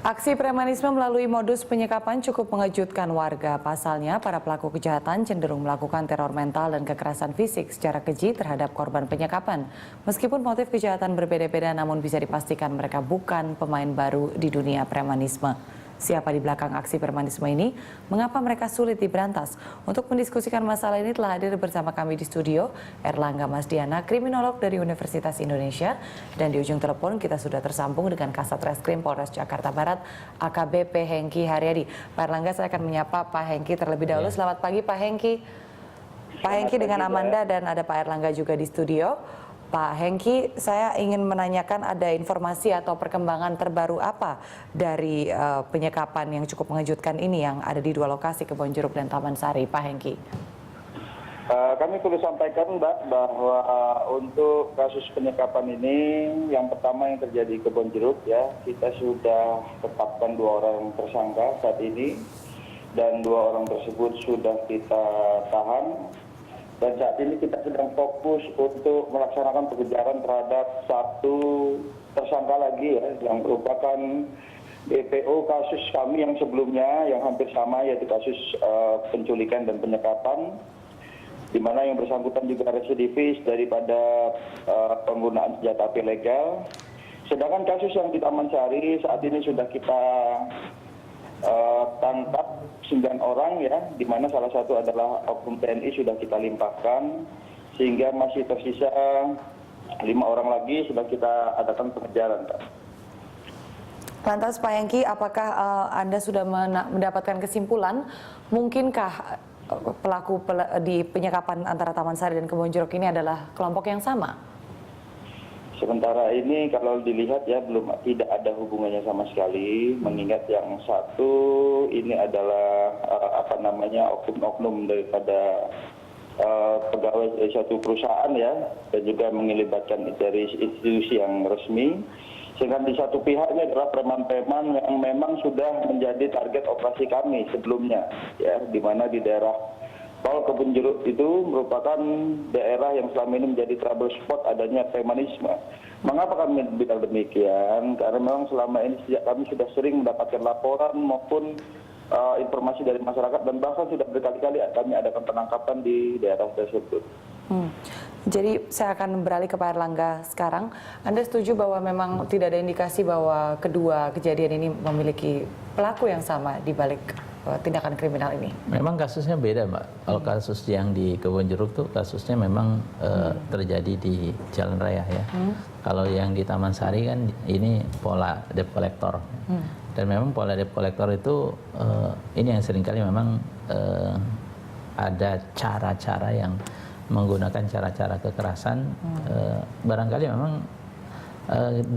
Aksi premanisme melalui modus penyekapan cukup mengejutkan warga. Pasalnya, para pelaku kejahatan cenderung melakukan teror mental dan kekerasan fisik secara keji terhadap korban penyekapan. Meskipun motif kejahatan berbeda-beda, namun bisa dipastikan mereka bukan pemain baru di dunia premanisme. Siapa di belakang aksi premanisme ini? Mengapa mereka sulit diberantas? Untuk mendiskusikan masalah ini telah hadir bersama kami di studio Erlangga Masdiana, kriminolog dari Universitas Indonesia. Dan di ujung telepon kita sudah tersambung dengan Kasat Reskrim Polres Jakarta Barat, AKBP Hengki Haryadi. Pak Erlangga, saya akan menyapa Pak Hengki terlebih dahulu. Selamat pagi Pak Hengki. Pak Hengki dengan Amanda dan ada Pak Erlangga juga di studio. Pak Hengki, saya ingin menanyakan ada informasi atau perkembangan terbaru apa dari penyekapan yang cukup mengejutkan ini yang ada di dua lokasi, Kebonjeruk dan Taman Sari, Pak Hengki. Kami perlu sampaikan, Mbak, bahwa untuk kasus penyekapan ini, yang pertama yang terjadi di Kebonjeruk, ya, kita sudah tetapkan 2 orang tersangka saat ini, dan 2 orang tersebut sudah kita tahan. Dan saat ini kita sedang fokus untuk melaksanakan pengejaran terhadap 1 tersangka lagi, ya, yang merupakan DPO kasus kami yang sebelumnya yang hampir sama, yaitu kasus penculikan dan penyekapan, di mana yang bersangkutan juga residivis daripada penggunaan senjata api legal. Sedangkan kasus yang di Taman Sari saat ini sudah kita tangkap 9 orang, ya, di mana salah satu adalah oknum TNI sudah kita limpahkan, sehingga masih tersisa 5 orang lagi sudah kita adakan pengejaran, Pak. Lantas Pak Hengki, apakah Anda sudah mendapatkan kesimpulan, mungkinkah pelaku di penyekapan antara Taman Sari dan Kebonjeruk ini adalah kelompok yang sama? Sementara ini kalau dilihat, ya, tidak ada hubungannya sama sekali, mengingat yang satu ini adalah oknum daripada pegawai dari satu perusahaan, ya, dan juga melibatkan dari institusi yang resmi. Sehingga di satu pihak ini adalah preman-preman yang memang sudah menjadi target operasi kami sebelumnya, ya, di mana di daerah Tol Kebonjeruk itu merupakan daerah yang selama ini menjadi trouble spot adanya premanisme. Mengapa kami bilang demikian? Karena memang selama ini kami sudah sering mendapatkan laporan maupun informasi dari masyarakat, dan bahkan sudah berkali-kali kami adakan penangkapan di daerah tersebut. Jadi saya akan beralih ke Pak Erlangga sekarang. Anda setuju bahwa memang tidak ada indikasi bahwa kedua kejadian ini memiliki pelaku yang sama di balik tindakan kriminal ini? Memang kasusnya beda, Mbak. Kalau kasus yang di Kebonjeruk tuh kasusnya memang terjadi di jalan raya, ya. Kalau yang di Taman Sari kan ini pola debt collector. Dan memang pola debt collector itu ini yang seringkali memang ada cara-cara yang menggunakan cara-cara kekerasan. Barangkali memang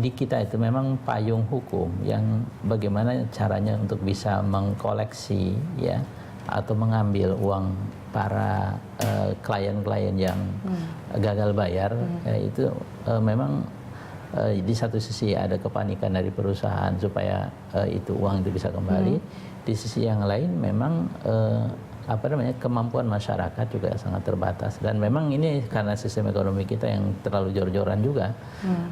di kita itu memang payung hukum yang bagaimana caranya untuk bisa mengkoleksi, ya, atau mengambil uang para klien-klien yang gagal bayar, ya, itu memang di satu sisi ada kepanikan dari perusahaan supaya itu uang itu bisa kembali. Di sisi yang lain memang kemampuan masyarakat juga sangat terbatas, dan memang ini karena sistem ekonomi kita yang terlalu jor-joran juga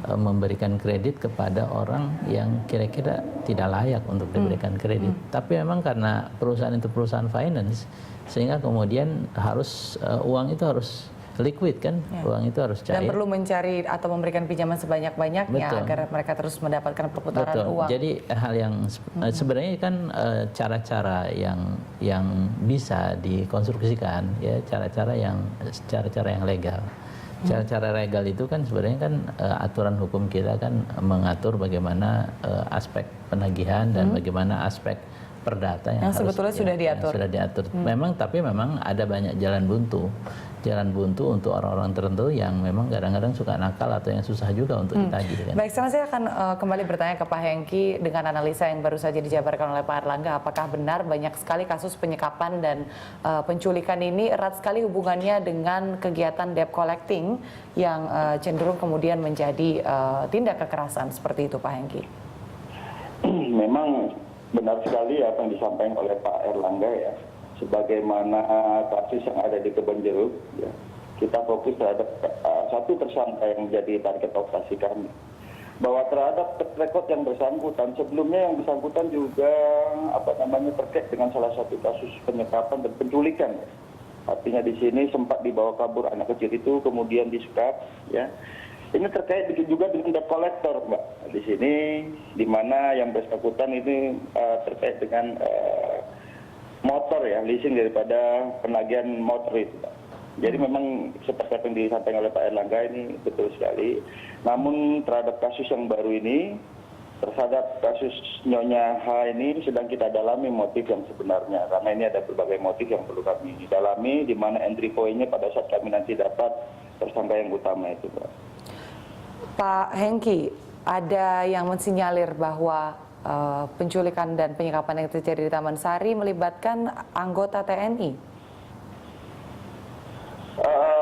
memberikan kredit kepada orang yang kira-kira tidak layak untuk diberikan kredit. Tapi memang karena perusahaan itu perusahaan finance, sehingga kemudian harus uang itu harus liquid, kan, uang itu harus cair. Dan perlu mencari atau memberikan pinjaman sebanyak-banyaknya agar mereka terus mendapatkan perputaran uang. Jadi hal yang sebenarnya kan cara-cara yang bisa dikonstruksikan, ya, cara-cara yang legal. Cara-cara legal itu kan sebenarnya kan aturan hukum kita kan mengatur bagaimana aspek penagihan dan bagaimana aspek perdata yang sebetulnya sudah diatur. Tapi memang ada banyak jalan buntu untuk orang-orang tertentu yang memang kadang-kadang suka nakal atau yang susah juga untuk ditagih. Kan? Baik, sekarang saya akan kembali bertanya ke Pak Hengki dengan analisa yang baru saja dijabarkan oleh Pak Erlangga. Apakah benar banyak sekali kasus penyekapan dan penculikan ini erat sekali hubungannya dengan kegiatan debt collecting yang cenderung kemudian menjadi tindak kekerasan seperti itu, Pak Hengki? Memang benar sekali apa yang disampaikan oleh Pak Erlangga, ya. Sebagaimana kasus yang ada di Kebonjeruk, ya, kita fokus terhadap 1 tersangka yang menjadi target operasi kami. bahwa terhadap rekod yang bersangkutan, sebelumnya yang bersangkutan juga terkait dengan salah satu kasus penyekapan dan penculikan. Artinya di sini sempat dibawa kabur anak kecil itu, kemudian disekap, ya. Ini terkait juga dengan debt collector, Mbak. Di sini, di mana yang bersangkutan ini terkait dengan motor, ya, leasing daripada penagihan motor itu, Mbak. Jadi memang seperti yang disampaikan oleh Pak Erlangga ini betul sekali. Namun terhadap kasus yang baru ini, terhadap kasus Nyonya H ini sedang kita dalami motif yang sebenarnya. Karena ini ada berbagai motif yang perlu kami dalami, di mana entry point-nya pada saat kami nanti dapat tersangka yang utama itu, Mbak. Pak Hengki, ada yang mensinyalir bahwa penculikan dan penyekapan yang terjadi di Taman Sari melibatkan anggota TNI.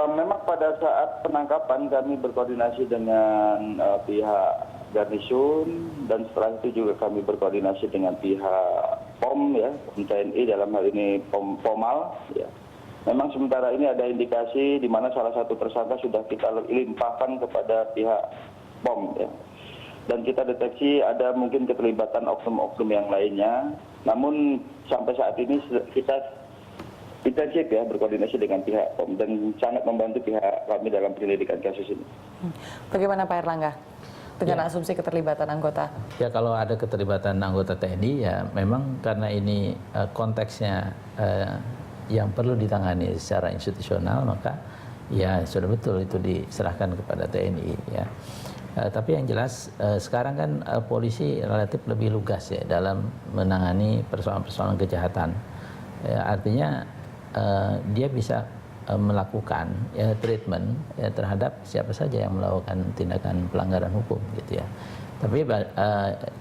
Memang pada saat penangkapan kami berkoordinasi dengan pihak Garnisun, dan setelah itu juga kami berkoordinasi dengan pihak POM, ya, TNI dalam hal ini Pomal, ya. Memang sementara ini ada indikasi di mana salah satu tersangka sudah kita limpahkan kepada pihak POM, ya. Dan kita deteksi ada mungkin keterlibatan oknum-oknum yang lainnya. Namun sampai saat ini kita intensif, ya, berkoordinasi dengan pihak POM dan sangat membantu pihak kami dalam penyelidikan kasus ini. Bagaimana Pak Erlangga dengan asumsi keterlibatan anggota? Ya, kalau ada keterlibatan anggota TNI, ya memang karena ini konteksnya yang perlu ditangani secara institusional, maka ya sudah betul itu diserahkan kepada TNI, ya. Tapi yang jelas sekarang kan polisi relatif lebih lugas, ya, dalam menangani persoalan-persoalan kejahatan. Ya, artinya dia bisa melakukan, ya, treatment, ya, terhadap siapa saja yang melakukan tindakan pelanggaran hukum, gitu, ya. Tapi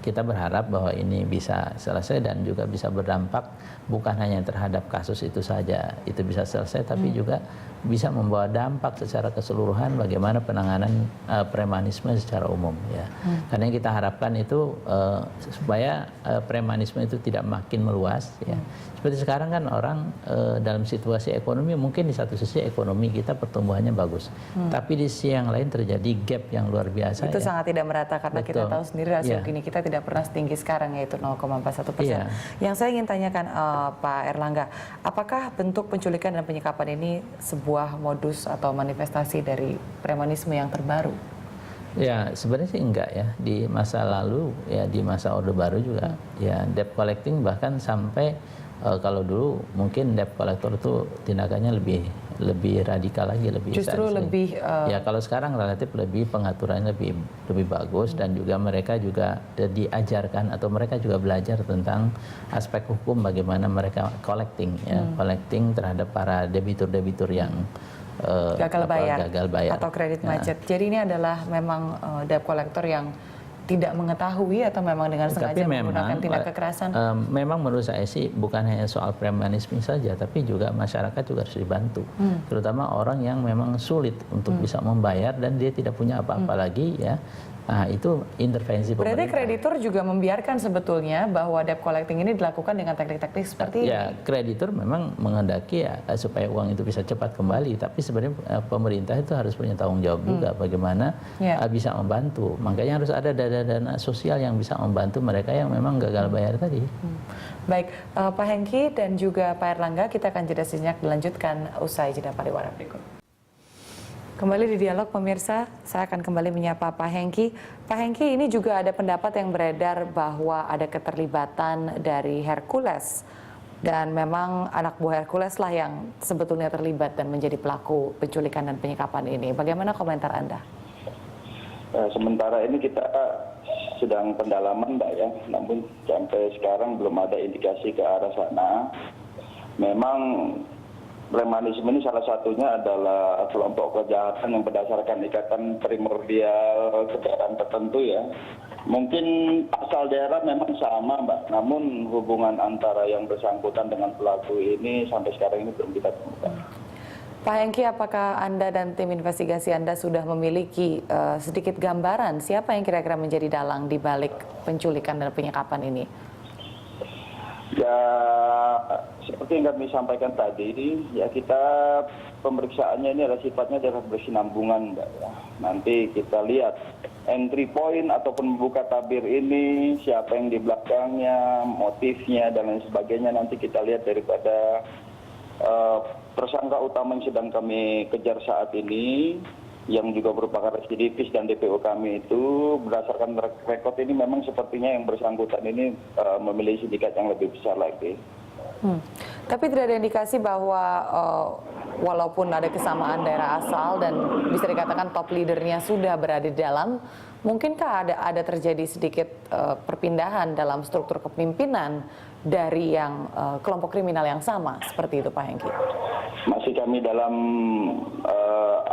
kita berharap bahwa ini bisa selesai dan juga bisa berdampak bukan hanya terhadap kasus itu saja, itu bisa selesai, tapi juga bisa membawa dampak secara keseluruhan bagaimana penanganan premanisme secara umum, ya. Karena yang kita harapkan itu supaya premanisme itu tidak makin meluas, ya. Seperti sekarang kan orang dalam situasi ekonomi, mungkin di satu sisi ekonomi kita pertumbuhannya bagus, tapi di sisi yang lain terjadi gap yang luar biasa. Itu ya. sangat tidak merata karena Betul. kita tahu sendiri rasio Gini kita tidak pernah setinggi sekarang, yaitu 0,41%. Yang saya ingin tanyakan Pak Erlangga, apakah bentuk penculikan dan penyekapan ini sebuah modus atau manifestasi dari premanisme yang terbaru? Ya, sebenarnya sih enggak, ya. Di masa lalu, ya, di masa Orde Baru juga, ya, debt collecting bahkan sampai kalau dulu mungkin debt collector itu tindakannya lebih radikal lagi, lebih justru sadis, lebih ya. Kalau sekarang relatif lebih pengaturannya lebih bagus, dan juga mereka juga diajarkan atau mereka juga belajar tentang aspek hukum bagaimana mereka collecting, ya, collecting terhadap para debitur yang gagal bayar atau kredit Ya. macet. Jadi ini adalah memang debt collector yang tidak mengetahui atau memang dengan sengaja menggunakan tindak kekerasan? Memang menurut saya sih bukan hanya soal premanisme saja, tapi juga masyarakat juga harus dibantu. Terutama orang yang memang sulit untuk bisa membayar dan dia tidak punya apa-apa lagi, ya. Nah, itu intervensi pemerintah. Berarti kreditur juga membiarkan sebetulnya bahwa debt collecting ini dilakukan dengan teknik-teknik seperti ini? Ya, kreditur memang menghendaki, ya, supaya uang itu bisa cepat kembali, tapi sebenarnya pemerintah itu harus punya tanggung jawab juga bagaimana bisa membantu. Makanya harus ada dana sosial yang bisa membantu mereka yang memang gagal bayar tadi. Baik, Pak Hengki dan juga Pak Erlangga, kita akan jeda sejenak, dilanjutkan usai jeda pariwara berikut. Kembali di dialog pemirsa, saya akan kembali menyapa Pak Hengki. Pak Hengki, ini juga ada pendapat yang beredar bahwa ada keterlibatan dari Hercules. Dan memang anak buah Hercules lah yang sebetulnya terlibat dan menjadi pelaku penculikan dan penyekapan ini. Bagaimana komentar Anda? Sementara ini kita sedang pendalaman, Mbak, ya. Namun sampai sekarang belum ada indikasi ke arah sana. Memang premanisme ini salah satunya adalah kelompok kejahatan yang berdasarkan ikatan primordial kejahatan tertentu, ya. Mungkin asal daerah memang sama, Mbak. Namun hubungan antara yang bersangkutan dengan pelaku ini sampai sekarang ini belum kita temukan. Pak Hengki, apakah Anda dan tim investigasi Anda sudah memiliki sedikit gambaran siapa yang kira-kira menjadi dalang di balik penculikan dan penyekapan ini? Ya, seperti yang kami sampaikan tadi, ya kita pemeriksaannya ini adalah sifatnya adalah bersinambungan, Mbak, ya. Nanti kita lihat entry point ataupun membuka tabir ini, siapa yang di belakangnya, motifnya, dan lain sebagainya. Nanti kita lihat daripada tersangka utama yang sedang kami kejar saat ini, yang juga merupakan residivis dan DPO kami itu, berdasarkan rekod ini memang sepertinya yang bersangkutan ini memiliki sindikat yang lebih besar lagi. Tapi tidak ada indikasi bahwa walaupun ada kesamaan daerah asal dan bisa dikatakan top leadernya sudah berada di dalam, mungkinkah ada terjadi sedikit perpindahan dalam struktur kepemimpinan dari yang kelompok kriminal yang sama seperti itu, Pak Hengki? Masih kami dalam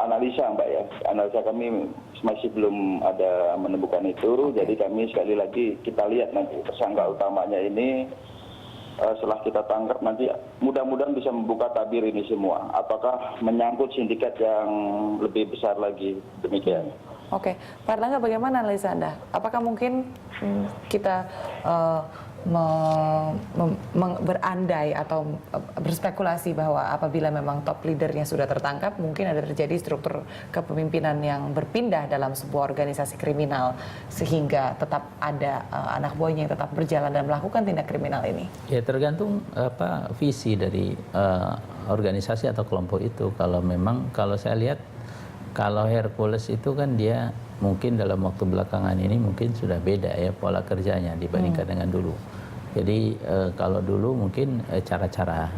analisa, Mbak, ya. Analisa kami masih belum ada menemukan itu. Jadi kami sekali lagi kita lihat nanti tersangka utamanya ini setelah kita tangkap nanti mudah-mudahan bisa membuka tabir ini semua. Apakah menyangkut sindikat yang lebih besar lagi, demikian. Oke, Pak Erlangga, bagaimana analisa Anda? Apakah mungkin kita berandai atau berspekulasi bahwa apabila memang top leadernya sudah tertangkap, mungkin ada terjadi struktur kepemimpinan yang berpindah dalam sebuah organisasi kriminal sehingga tetap ada anak buahnya yang tetap berjalan dan melakukan tindak kriminal ini? Ya tergantung visi dari organisasi atau kelompok itu. Kalau saya lihat, kalau Hercules itu kan dia mungkin dalam waktu belakangan ini mungkin sudah beda ya pola kerjanya dibandingkan dengan dulu. Jadi kalau dulu mungkin cara-cara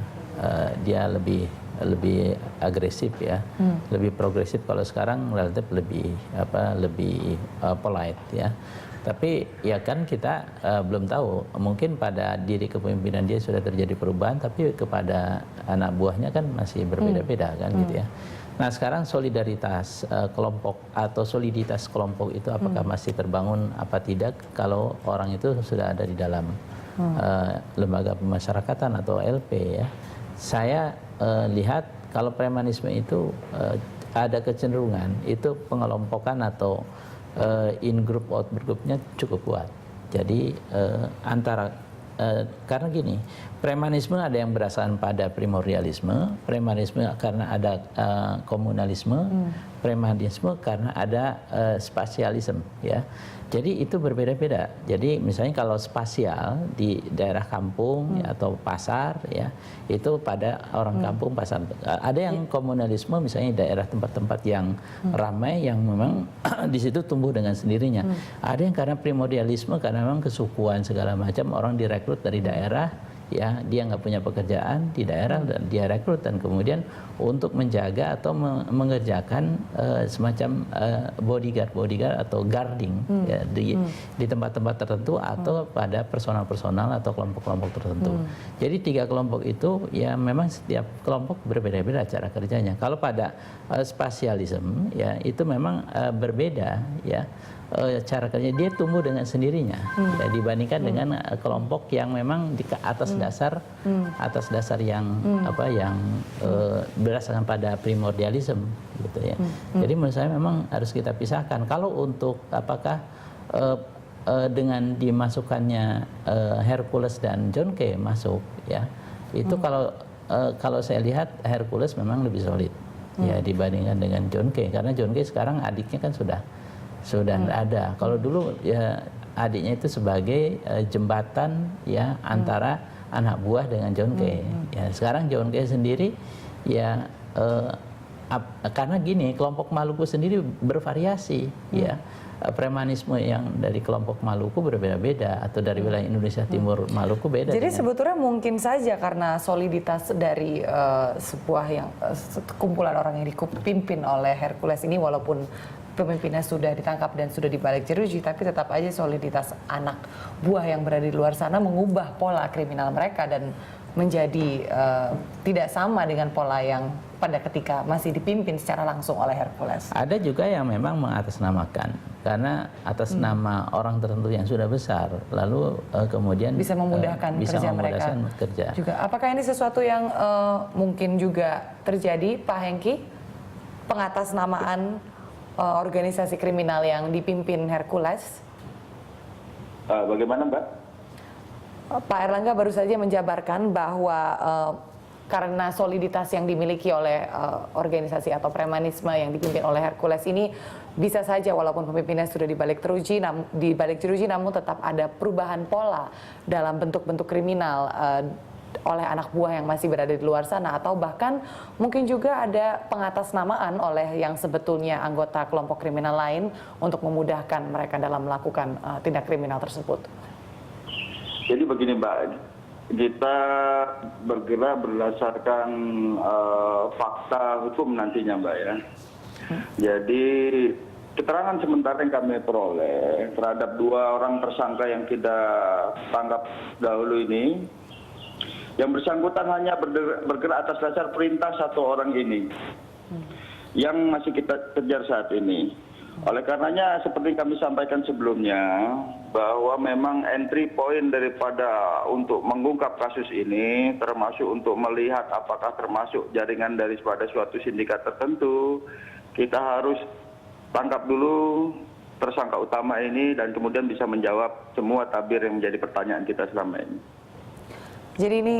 dia lebih agresif ya, lebih progresif. Kalau sekarang relatif lebih polite ya. Tapi ya kan kita belum tahu, mungkin pada diri kepemimpinan dia sudah terjadi perubahan, tapi kepada anak buahnya kan masih berbeda-beda kan gitu ya. Nah sekarang solidaritas kelompok atau soliditas kelompok itu apakah masih terbangun apa tidak kalau orang itu sudah ada di dalam lembaga pemasyarakatan atau LP ya. Saya lihat kalau premanisme itu ada kecenderungan itu pengelompokan atau in group out groupnya cukup kuat. Jadi karena gini, premanisme ada yang berdasarkan pada primordialisme, premanisme karena ada komunalisme, premanisme karena ada spasialisme ya. Jadi itu berbeda-beda. Jadi misalnya kalau spasial di daerah kampung ya, atau pasar ya, itu pada orang kampung pasar. Ada yang komunalisme misalnya daerah tempat-tempat yang ramai yang memang di situ tumbuh dengan sendirinya. Ada yang karena primordialisme karena memang kesukuan segala macam orang direkrut dari daerah ya, dia nggak punya pekerjaan di daerah dan dia rekrut dan kemudian untuk menjaga atau mengerjakan semacam bodyguard atau guarding ya, di tempat-tempat tertentu atau pada personal atau kelompok-kelompok tertentu. Jadi tiga kelompok itu ya memang setiap kelompok berbeda-beda cara kerjanya. Kalau pada spasialisme ya itu memang berbeda ya. Cara kerja dia tumbuh dengan sendirinya ya, dibandingkan dengan kelompok yang memang di atas dasar yang berdasarkan pada primordialisme gitu ya. Jadi menurut saya memang harus kita pisahkan. Kalau untuk apakah dengan dimasukkannya Hercules dan John Kay masuk ya, itu kalau saya lihat Hercules memang lebih solid ya dibandingkan dengan John Kay, karena John Kay sekarang adiknya kan sudah ada. Kalau dulu ya adiknya itu sebagai jembatan ya antara anak buah dengan John Kay. Ya sekarang John Kay sendiri ya karena gini, kelompok Maluku sendiri bervariasi ya. Premanisme yang dari kelompok Maluku berbeda-beda atau dari wilayah Indonesia Timur Maluku beda. Jadi sebetulnya mungkin saja karena soliditas dari sebuah kumpulan orang yang dipimpin oleh Hercules ini, walaupun pemimpinnya sudah ditangkap dan sudah dibalik jeruji, tapi tetap aja soliditas anak buah yang berada di luar sana mengubah pola kriminal mereka dan menjadi tidak sama dengan pola yang pada ketika masih dipimpin secara langsung oleh Hercules. Ada juga yang memang mengatasnamakan karena atas nama orang tertentu yang sudah besar, lalu kemudian bisa memudahkan kerja mereka juga. Apakah ini sesuatu yang mungkin juga terjadi, Pak Hengki? Pengatasnamaan organisasi kriminal yang dipimpin Hercules? Bagaimana, Mbak? Pak Erlangga baru saja menjabarkan bahwa karena soliditas yang dimiliki oleh organisasi atau premanisme yang dipimpin oleh Hercules ini bisa saja walaupun pemimpinnya sudah dibalik jeruji namun tetap ada perubahan pola dalam bentuk-bentuk kriminal oleh anak buah yang masih berada di luar sana, atau bahkan mungkin juga ada pengatasnamaan oleh yang sebetulnya anggota kelompok kriminal lain untuk memudahkan mereka dalam melakukan tindak kriminal tersebut. Jadi begini Mbak, kita bergerak berdasarkan fakta hukum nantinya Mbak ya. Jadi keterangan sementara yang kami peroleh terhadap 2 orang tersangka yang kita tangkap dahulu ini, yang bersangkutan hanya bergerak atas dasar perintah 1 orang ini yang masih kita kejar saat ini. Oleh karenanya seperti kami sampaikan sebelumnya bahwa memang entry point daripada untuk mengungkap kasus ini termasuk untuk melihat apakah termasuk jaringan daripada suatu sindikat tertentu, kita harus tangkap dulu tersangka utama ini dan kemudian bisa menjawab semua tabir yang menjadi pertanyaan kita selama ini. Jadi ini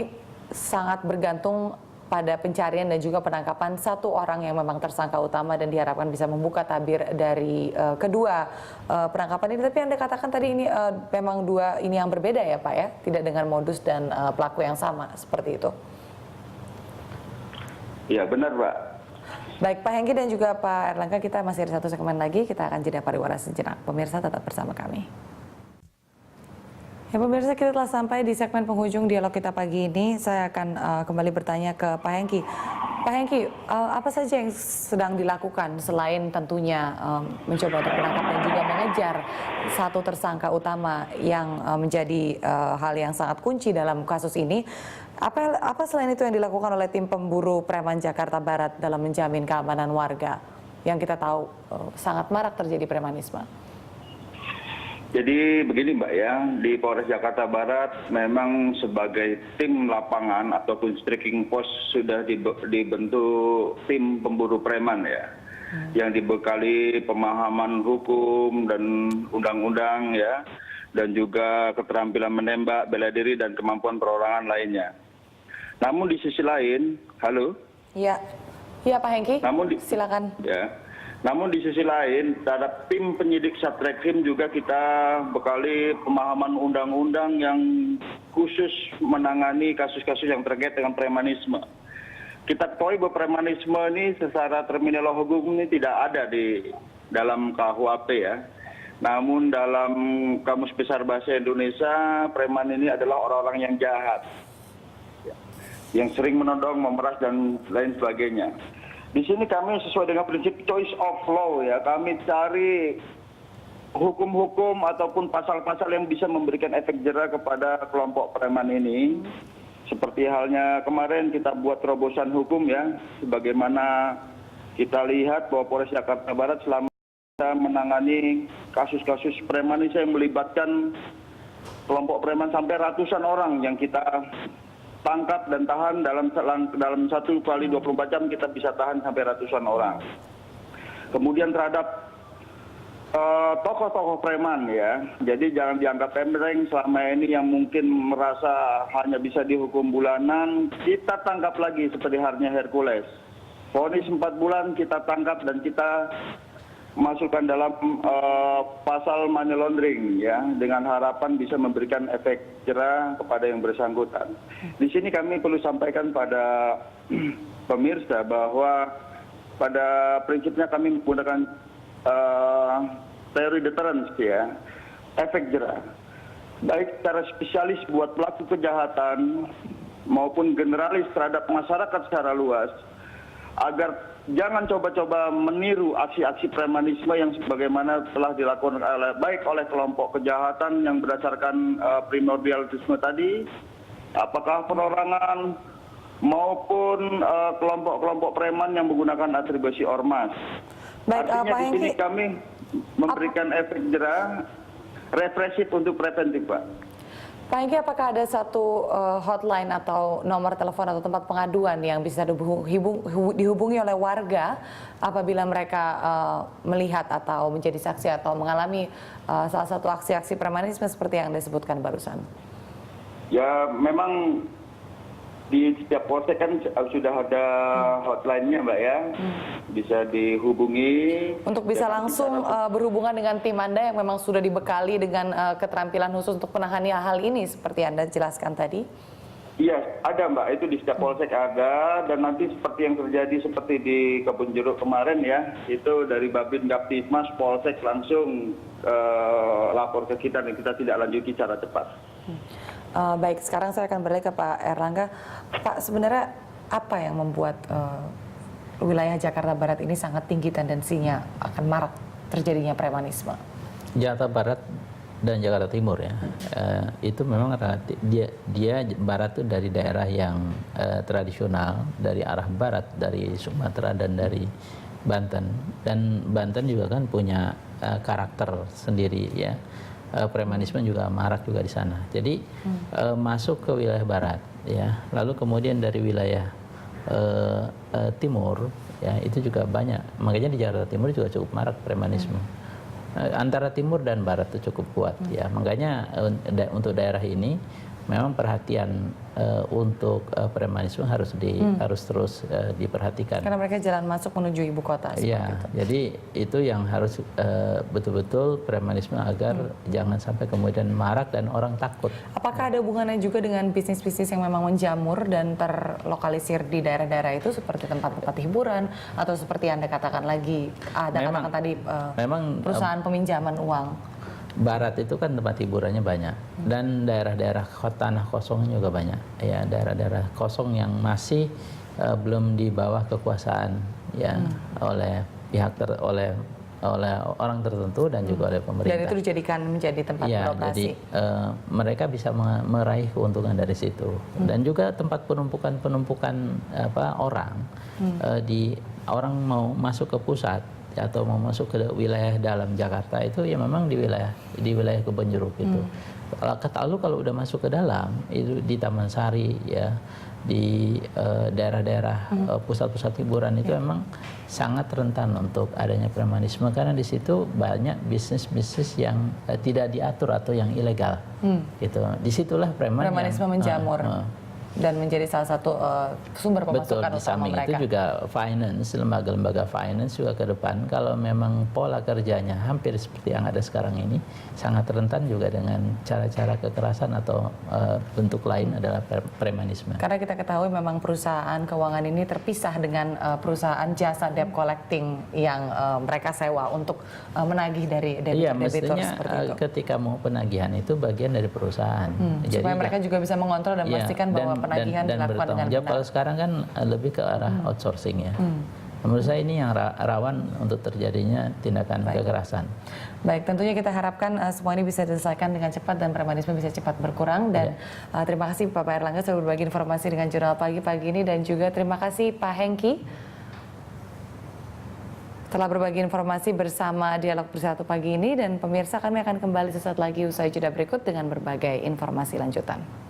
sangat bergantung pada pencarian dan juga penangkapan 1 orang yang memang tersangka utama dan diharapkan bisa membuka tabir dari kedua penangkapan ini. Tapi Anda katakan tadi ini memang 2 ini yang berbeda ya Pak ya, tidak dengan modus dan pelaku yang sama seperti itu. Iya benar Pak. Baik Pak Hengki dan juga Pak Erlangga, kita masih ada 1 segmen lagi, kita akan jeda pariwara sejenak. Pemirsa tetap bersama kami. Ya pemirsa, kita telah sampai di segmen penghujung dialog kita pagi ini. Saya akan kembali bertanya ke Pak Hengki. Pak Hengki, apa saja yang sedang dilakukan selain tentunya mencoba untuk menangkap dan juga mengejar 1 tersangka utama yang menjadi hal yang sangat kunci dalam kasus ini? Apa selain itu yang dilakukan oleh tim pemburu preman Jakarta Barat dalam menjamin keamanan warga yang kita tahu sangat marak terjadi premanisme? Jadi begini Mbak ya, di Polres Jakarta Barat memang sebagai tim lapangan ataupun striking force sudah dibentuk tim pemburu preman ya, yang dibekali pemahaman hukum dan undang-undang ya, dan juga keterampilan menembak, bela diri dan kemampuan perorangan lainnya. Namun di sisi lain, halo? Iya, Pak Hengki, silakan. Ya. Namun di sisi lain, terhadap tim penyidik Satreskrim juga kita bekali pemahaman undang-undang yang khusus menangani kasus-kasus yang terkait dengan premanisme. Kita ketahui bahwa premanisme ini secara terminologi hukum ini tidak ada di dalam KUHP ya. Namun dalam Kamus Besar Bahasa Indonesia, preman ini adalah orang-orang yang jahat, yang sering menodong, memeras dan lain sebagainya. Di sini kami sesuai dengan prinsip choice of law ya, kami cari hukum-hukum ataupun pasal-pasal yang bisa memberikan efek jera kepada kelompok preman ini. Seperti halnya kemarin kita buat terobosan hukum ya, sebagaimana kita lihat bahwa Polres Jakarta Barat selama kita menangani kasus-kasus premanisme yang melibatkan kelompok preman sampai ratusan orang yang kita tangkap dan tahan dalam 1 kali 24 jam kita bisa tahan sampai ratusan orang. Kemudian terhadap tokoh-tokoh preman ya, jadi jangan dianggap enteng selama ini yang mungkin merasa hanya bisa dihukum bulanan, kita tangkap lagi seperti halnya Hercules. Vonis 4 bulan kita tangkap dan kita masukkan dalam pasal money laundering ya, dengan harapan bisa memberikan efek jera kepada yang bersangkutan. Di sini kami perlu sampaikan pada pemirsa bahwa pada prinsipnya kami menggunakan teori deterrence ya, efek jera, baik secara spesialis buat pelaku kejahatan maupun generalis terhadap masyarakat secara luas, agar jangan coba-coba meniru aksi-aksi premanisme yang sebagaimana telah dilakukan baik oleh kelompok kejahatan yang berdasarkan primordialisme tadi, apakah perorangan maupun kelompok-kelompok preman yang menggunakan atribusi ormas. Baik, artinya Pak di sini Hengki, kami memberikan efek jera represif untuk preventif, Pak. Pak Hengki, apakah ada satu hotline atau nomor telepon atau tempat pengaduan yang bisa dihubungi oleh warga apabila mereka melihat atau menjadi saksi atau mengalami salah satu aksi-aksi premanisme seperti yang Anda sebutkan barusan? Ya memang Di setiap polsek kan sudah ada hotline-nya, Mbak ya. Bisa dihubungi. Untuk bisa langsung berhubungan dengan tim Anda yang memang sudah dibekali dengan keterampilan khusus untuk menangani hal ini seperti Anda jelaskan tadi? Iya, ada Mbak. Itu di setiap polsek ada. Dan nanti seperti yang terjadi seperti di Kebun Jeruk kemarin ya. Itu dari Babin Kaptipmas, polsek langsung lapor ke kita dan kita tidak lanjuti secara cepat. Baik, sekarang saya akan beralih ke Pak Erlangga. Pak, sebenarnya apa yang membuat wilayah Jakarta Barat ini sangat tinggi tendensinya akan marak terjadinya premanisme? Jakarta Barat dan Jakarta Timur ya, itu memang dia Barat itu dari daerah yang tradisional, dari arah barat, dari Sumatera dan dari Banten. Dan Banten juga kan punya karakter sendiri ya. Premanisme juga marak juga di sana. Jadi masuk ke wilayah barat ya. Lalu kemudian dari wilayah timur ya itu juga banyak. Makanya di Jakarta Timur juga cukup marak premanisme. Antara timur dan barat itu cukup kuat ya. Makanya untuk daerah ini memang perhatian untuk premanisme harus terus diperhatikan. Karena mereka jalan masuk menuju ibu kota. Iya, jadi itu yang harus betul-betul premanisme agar jangan sampai kemudian marak dan orang takut. Apakah ada hubungannya juga dengan bisnis-bisnis yang memang menjamur dan terlokalisir di daerah-daerah itu seperti tempat-tempat hiburan atau seperti Anda katakan lagi, katakan tadi memang perusahaan peminjaman uang? Barat itu kan tempat hiburannya banyak dan daerah-daerah tanah kosong juga banyak ya, daerah-daerah kosong yang masih belum di bawah kekuasaan ya oleh pihak oleh orang tertentu dan juga oleh pemerintah. Dan itu dijadikan menjadi tempat berlokasi. Jadi mereka bisa meraih keuntungan dari situ dan juga tempat penumpukan orang orang mau masuk ke pusat atau mau masuk ke wilayah dalam Jakarta itu ya memang di wilayah Kebun Jeruk itu. Lalu kalau udah masuk ke dalam itu di Taman Sari ya, di daerah-daerah pusat-pusat hiburan itu memang sangat rentan untuk adanya premanisme karena di situ banyak bisnis-bisnis yang tidak diatur atau yang ilegal. Gitu. Disitulah premanisme menjamur. Dan menjadi salah satu sumber pemasukan utama mereka. Betul, di samping itu juga finance, lembaga-lembaga finance juga ke depan kalau memang pola kerjanya hampir seperti yang ada sekarang ini sangat rentan juga dengan cara-cara kekerasan atau bentuk lain adalah premanisme. Karena kita ketahui memang perusahaan keuangan ini terpisah dengan perusahaan jasa debt collecting yang mereka sewa untuk menagih dari debitur seperti itu. Ketika mau penagihan itu bagian dari perusahaan. Jadi supaya mereka juga bisa mengontrol dan memastikan bahwa penagihan dilakukan dengan benar. Kalau sekarang kan lebih ke arah outsourcing ya. Menurut saya ini yang rawan untuk terjadinya tindakan kekerasan. Baik, tentunya kita harapkan semua ini bisa diselesaikan dengan cepat dan premanisme bisa cepat berkurang. Dan terima kasih Pak Erlangga sudah berbagi informasi dengan Jurnal Pagi ini dan juga terima kasih Pak Hengki telah berbagi informasi bersama Dialog Bersatu pagi ini. Dan pemirsa, kami akan kembali sesaat lagi usai jeda berikut dengan berbagai informasi lanjutan.